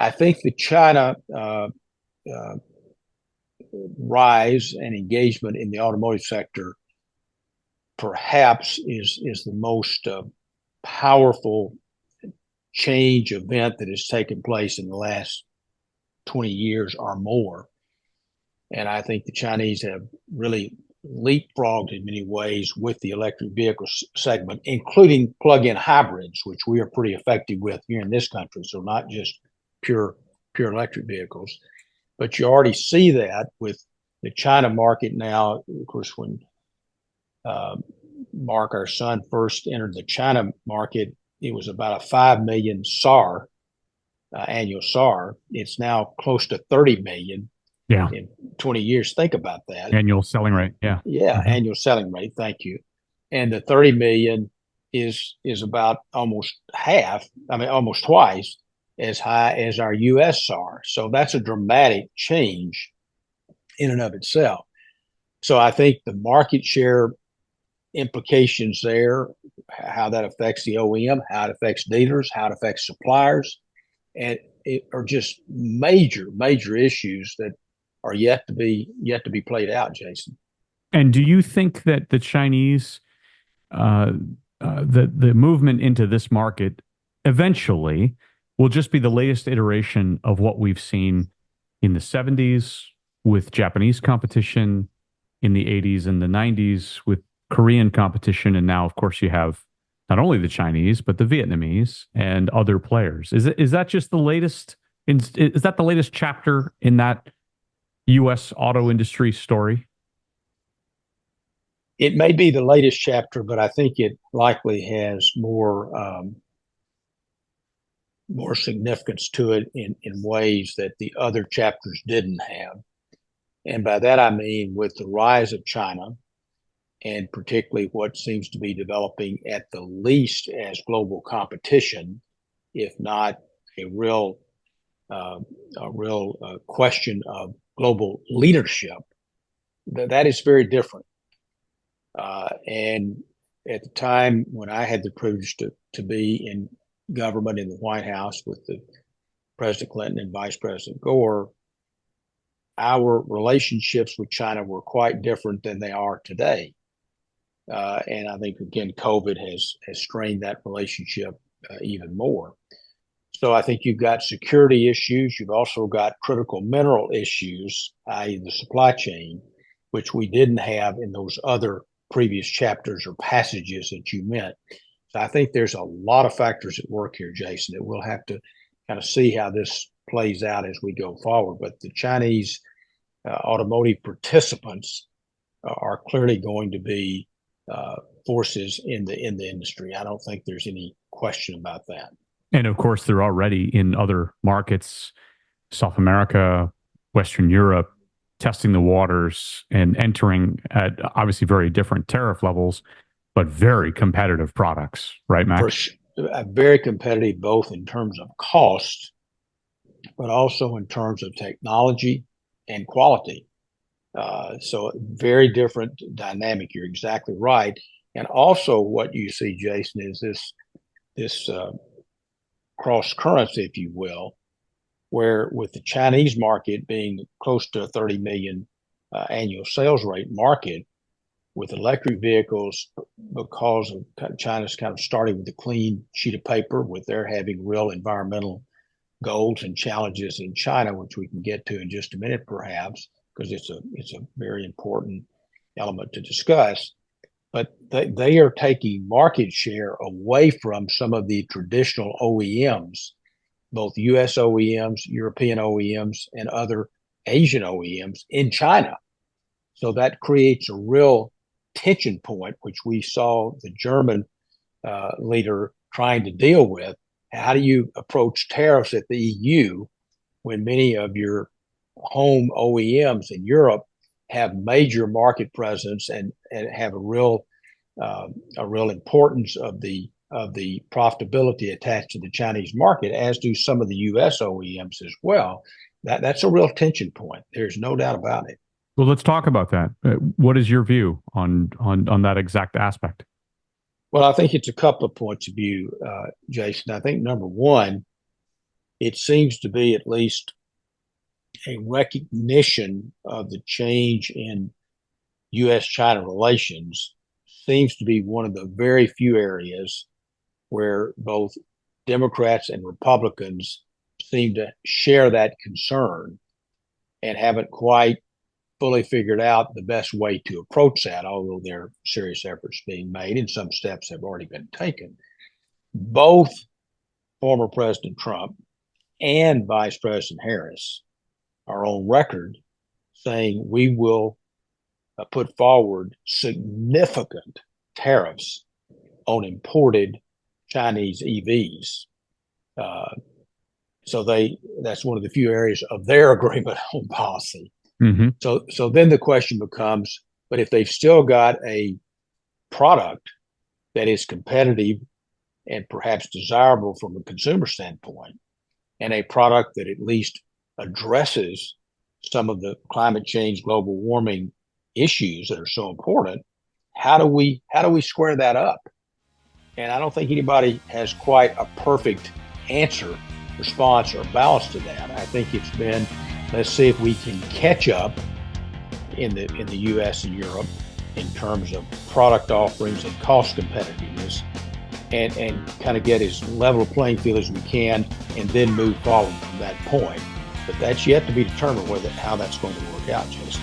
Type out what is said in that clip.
I think the China uh, rise and engagement in the automotive sector perhaps is the most powerful change event that has taken place in the last 20 years or more. And I think the Chinese have really leapfrogged in many ways with the electric vehicle segment, including plug-in hybrids, which we are pretty effective with here in this country. So not just pure electric vehicles, but you already see that with the China market now. Of course, when uh, Mark, our son, first entered the China market, it was about a 5 million SAR, annual SAR. It's now close to 30 million Yeah. in 20 years. Think about that. Annual selling rate. Yeah. Yeah, Hmm. annual selling rate. Thank you. And the 30 million is about almost half, I mean, almost twice as high as our US SAR. So that's a dramatic change in and of itself. So I think the market share implications there, how that affects the OEM, how it affects dealers, how it affects suppliers, and it are just major issues that are yet to be played out, Jason. And do you think that the Chinese, uh, the movement into this market eventually will just be the latest iteration of what we've seen in the 70s with Japanese competition, in the 80s and the 90s with Korean competition, and now, of course, you have not only the Chinese but the Vietnamese and other players. Is that just the latest? Is that the latest chapter in that U.S. auto industry story? It may be the latest chapter, but I think it likely has more significance to it in ways that the other chapters didn't have. And by that I mean with the rise of China, and particularly what seems to be developing at the least as global competition, if not a real uh, question of global leadership. That is very different. And at the time when I had the privilege to be in government in the White House with the President Clinton and Vice President Gore, our relationships with China were quite different than they are today. And I think again, COVID has strained that relationship even more. So I think you've got security issues. You've also got critical mineral issues, i.e., the supply chain, which we didn't have in those other previous chapters or passages that you meant. So I think there's a lot of factors at work here, Jason, that we'll have to kind of see how this plays out as we go forward. But the Chinese automotive participants are clearly going to be forces in the industry. I don't think there's any question about that. And of course, they're already in other markets, South America, Western Europe, testing the waters and entering at obviously very different tariff levels, but very competitive products, right, For Mac? very competitive, both in terms of cost, but also in terms of technology and quality. So very different dynamic. You're exactly right. And also, what you see, Jason, is this cross currents, if you will, where with the Chinese market being close to a 30 million annual sales rate market, with electric vehicles, because of China's kind of starting with a clean sheet of paper, with their having real environmental goals and challenges in China, which we can get to in just a minute, perhaps, because it's a very important element to discuss. But they are taking market share away from some of the traditional OEMs, both US OEMs, European OEMs, and other Asian OEMs in China. So that creates a real tension point, which we saw the German leader trying to deal with. How do you approach tariffs at the EU when many of your home OEMs in Europe have major market presence and have a real importance of the profitability attached to the Chinese market, as do some of the U.S. OEMs as well. That's a real tension point. There's no doubt about it. Well, let's talk about that. What is your view on that exact aspect? Well, I think it's a couple of points of view, Jason. I think number one, it seems to be at least a recognition of the change in U.S.-China relations seems to be one of the very few areas where both Democrats and Republicans seem to share that concern and haven't quite fully figured out the best way to approach that, although there are serious efforts being made and some steps have already been taken. Both former President Trump and Vice President Harris are on record saying we will put forward significant tariffs on imported Chinese EVs. So that's one of the few areas of their agreement on policy. Mm-hmm. So then the question becomes, but if they've still got a product that is competitive and perhaps desirable from a consumer standpoint, and a product that at least addresses some of the climate change, global warming issues that are so important, how do we square that up? And I don't think anybody has quite a perfect answer, response, or balance to that. I think it's been, let's see if we can catch up in the U.S. and Europe in terms of product offerings and cost competitiveness, and kind of get as level a playing field as we can, and then move forward from that point. But that's yet to be determined how that's going to work out, Jason.